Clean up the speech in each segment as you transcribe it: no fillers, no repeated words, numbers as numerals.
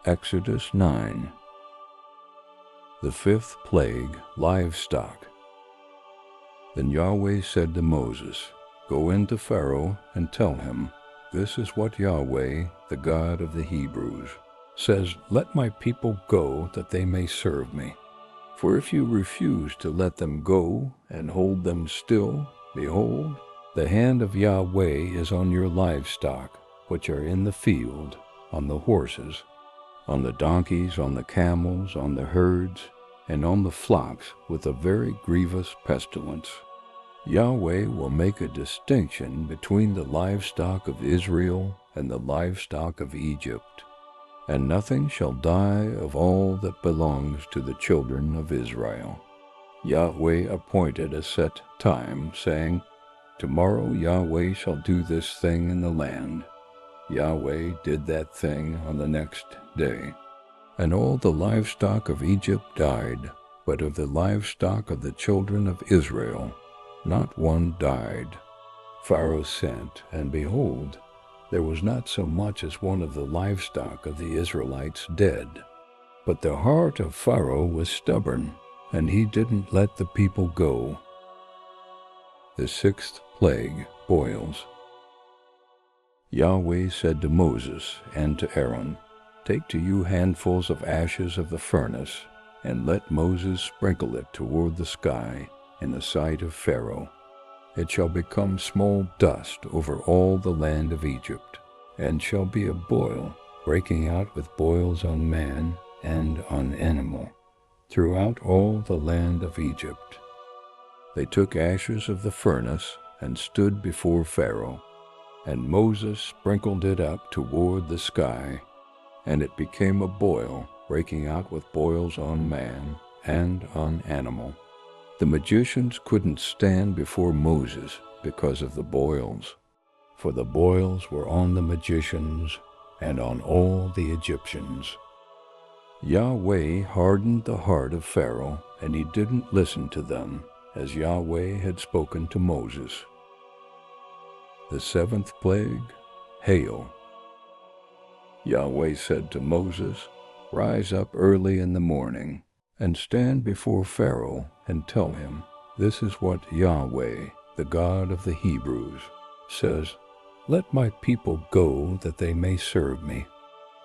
Exodus 9. The fifth plague, livestock. Then Yahweh said to Moses, Go in to Pharaoh and tell him, This is what Yahweh, the God of the Hebrews, says, Let my people go that they may serve me. For if you refuse to let them go and hold them still, behold, the hand of Yahweh is on your livestock, which are in the field, on the horses, on the donkeys, on the camels, on the herds, and on the flocks with a very grievous pestilence. Yahweh will make a distinction between the livestock of Israel and the livestock of Egypt, and nothing shall die of all that belongs to the children of Israel. Yahweh appointed a set time, saying, Tomorrow Yahweh shall do this thing in the land. Yahweh did that thing on the next day. And all the livestock of Egypt died, but of the livestock of the children of Israel, not one died. Pharaoh sent, and behold, there was not so much as one of the livestock of the Israelites dead. But the heart of Pharaoh was stubborn, and he didn't let the people go. The sixth plague, boils. Yahweh said to Moses and to Aaron, Take to you handfuls of ashes of the furnace, and let Moses sprinkle it toward the sky in the sight of Pharaoh. It shall become small dust over all the land of Egypt, and shall be a boil, breaking out with boils on man and on animal, throughout all the land of Egypt. They took ashes of the furnace and stood before Pharaoh, and Moses sprinkled it up toward the sky, and it became a boil, breaking out with boils on man and on animal. The magicians couldn't stand before Moses because of the boils, for the boils were on the magicians and on all the Egyptians. Yahweh hardened the heart of Pharaoh, and he didn't listen to them, as Yahweh had spoken to Moses. The seventh plague, hail. Yahweh said to Moses, Rise up early in the morning, and stand before Pharaoh, and tell him, This is what Yahweh, the God of the Hebrews, says, Let my people go that they may serve me.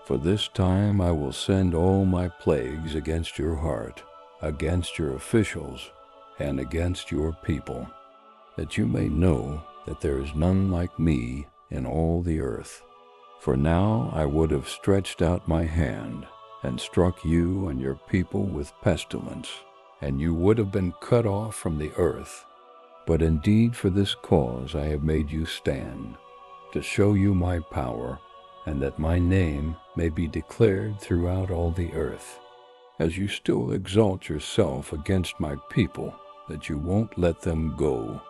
For this time I will send all my plagues against your heart, against your officials, and against your people, that you may know that there is none like me in all the earth. For now I would have stretched out my hand, and struck you and your people with pestilence, and you would have been cut off from the earth. But indeed for this cause I have made you stand, to show you my power, and that my name may be declared throughout all the earth, as you still exalt yourself against my people, that you won't let them go.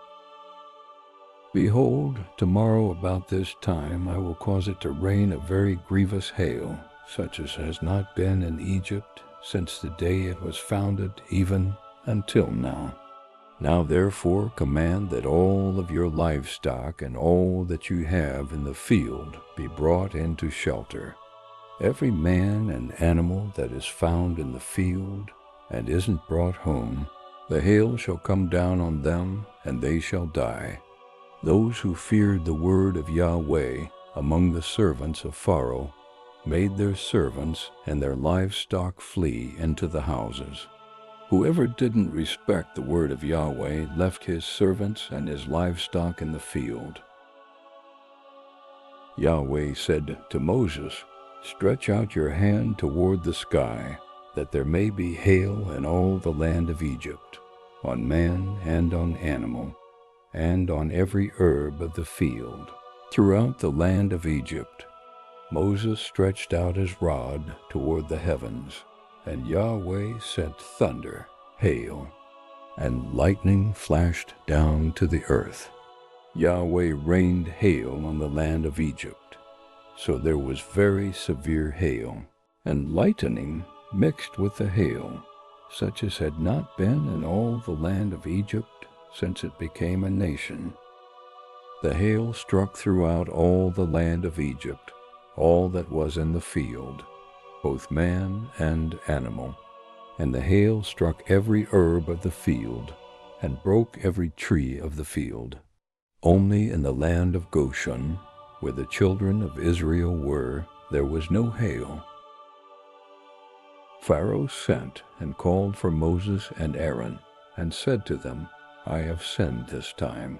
Behold, tomorrow about this time I will cause it to rain a very grievous hail, such as has not been in Egypt since the day it was founded, even until now. Now therefore command that all of your livestock and all that you have in the field be brought into shelter. Every man and animal that is found in the field and isn't brought home, the hail shall come down on them, and they shall die. Those who feared the word of Yahweh among the servants of Pharaoh made their servants and their livestock flee into the houses. Whoever didn't respect the word of Yahweh left his servants and his livestock in the field. Yahweh said to Moses, Stretch out your hand toward the sky, that there may be hail in all the land of Egypt, on man and on animal, and on every herb of the field, throughout the land of Egypt. Moses stretched out his rod toward the heavens, and Yahweh sent thunder, hail, and lightning flashed down to the earth. Yahweh rained hail on the land of Egypt, so there was very severe hail, and lightning mixed with the hail, such as had not been in all the land of Egypt since it became a nation. The hail struck throughout all the land of Egypt, all that was in the field, both man and animal. And the hail struck every herb of the field, and broke every tree of the field. Only in the land of Goshen, where the children of Israel were, there was no hail. Pharaoh sent and called for Moses and Aaron, and said to them, I have sinned this time.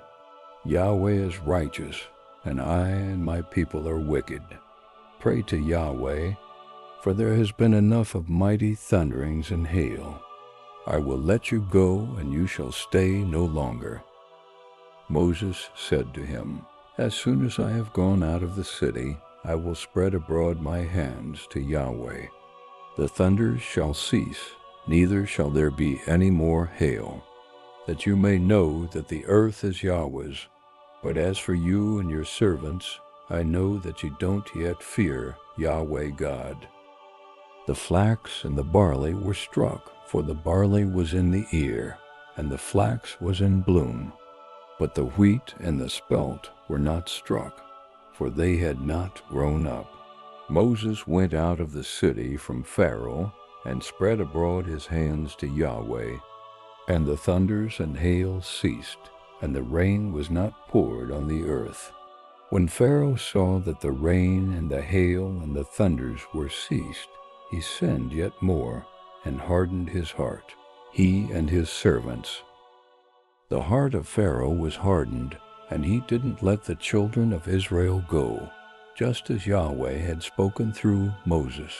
Yahweh is righteous, and I and my people are wicked. Pray to Yahweh, for there has been enough of mighty thunderings and hail. I will let you go, and you shall stay no longer. Moses said to him, As soon as I have gone out of the city, I will spread abroad my hands to Yahweh. The thunders shall cease, neither shall there be any more hail, that you may know that the earth is Yahweh's. But as for you and your servants, I know that you don't yet fear Yahweh God. The flax and the barley were struck, for the barley was in the ear, and the flax was in bloom. But the wheat and the spelt were not struck, for they had not grown up. Moses went out of the city from Pharaoh, and spread abroad his hands to Yahweh. And the thunders and hail ceased, and the rain was not poured on the earth. When Pharaoh saw that the rain and the hail and the thunders were ceased, he sinned yet more, and hardened his heart, he and his servants. The heart of Pharaoh was hardened, and he didn't let the children of Israel go, just as Yahweh had spoken through Moses.